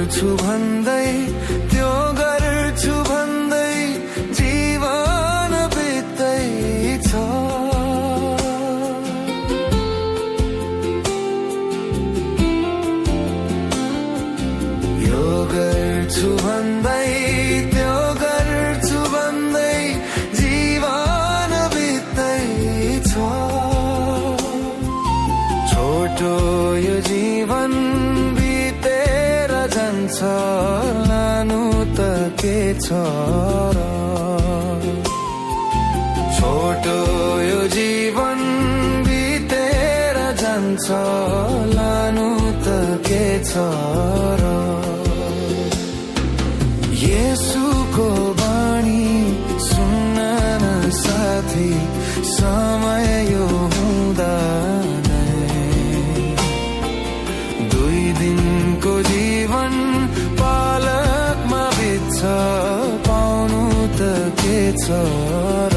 गर्छु भन्दै त्यो गर्छु भन्दै जीवन बित्दैछ। यो गर्छु भन्दै त्यो गर्छु भन्दै जीवन बित्दैछ। छोटो यो जीवन बितेर जान्छ, लानु त के छ र। छोटो यो जीवन बितेर जान्छ, लानु त के छ र। येशूको बाणी सुन्न न साथी, समय यो हुँदा दुई दिनको जीवन पालकमा बित्छ, पाउनु त के छ र।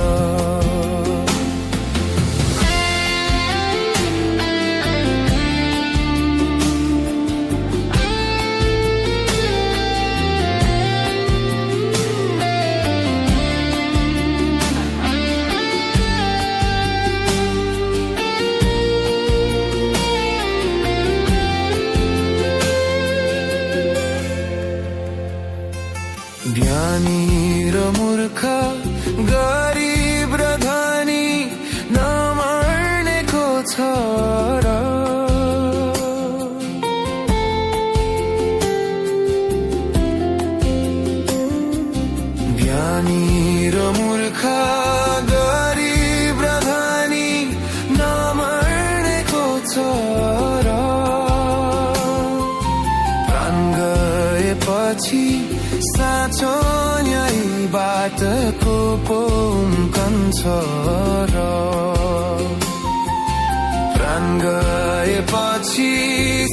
ज्ञानी र मूर्ख, गरिब र धनी नमर्नेको छ र। ज्ञानी र मूर्ख, गरिब र धनी नमर्नेको छ र। प्राण गएपछि साँचो न्याय बाटको पोम्कन्छ र। प्राण गएपछि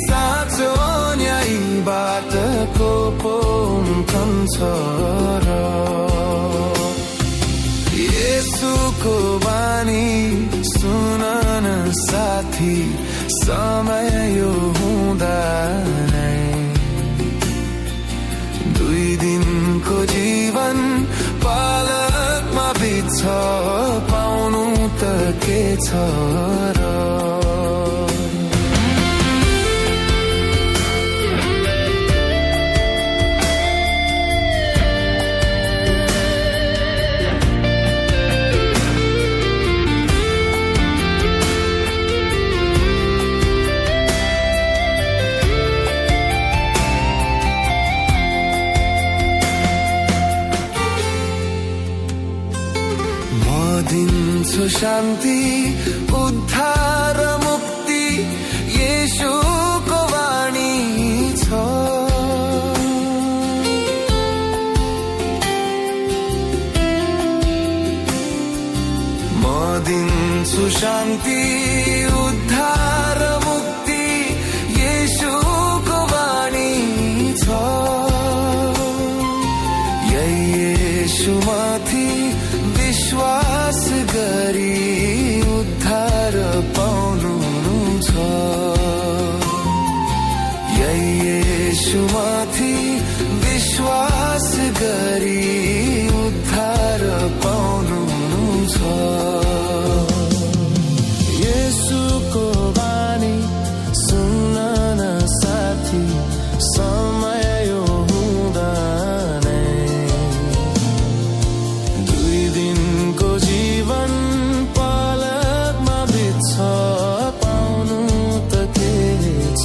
साँचो न्याय बाटको पोम्कन्छ र। येशूको बानी सुन न साथी, समय यो हुँदा नै दुई दिनको जीवन पालकमा बित्छ, पाउनु त के छ र। दिन्छु शान्ति, उद्धार, मुक्ति, येशूको वाणी छ। म दिन्छु शान्ति, उद्धार, मुक्ति, येशूको वाणी छ। येशूमाथि विश्वास गरी उद्धार पाउनु छ। येशूमाथि विश्वास गरी उद्धार पाउनु छ। येशूको बानी सुन्न न साथी, समय यो हुँदा नै दुई दिनको जीवन पालकमा बित्छ, पाउनु त के छ।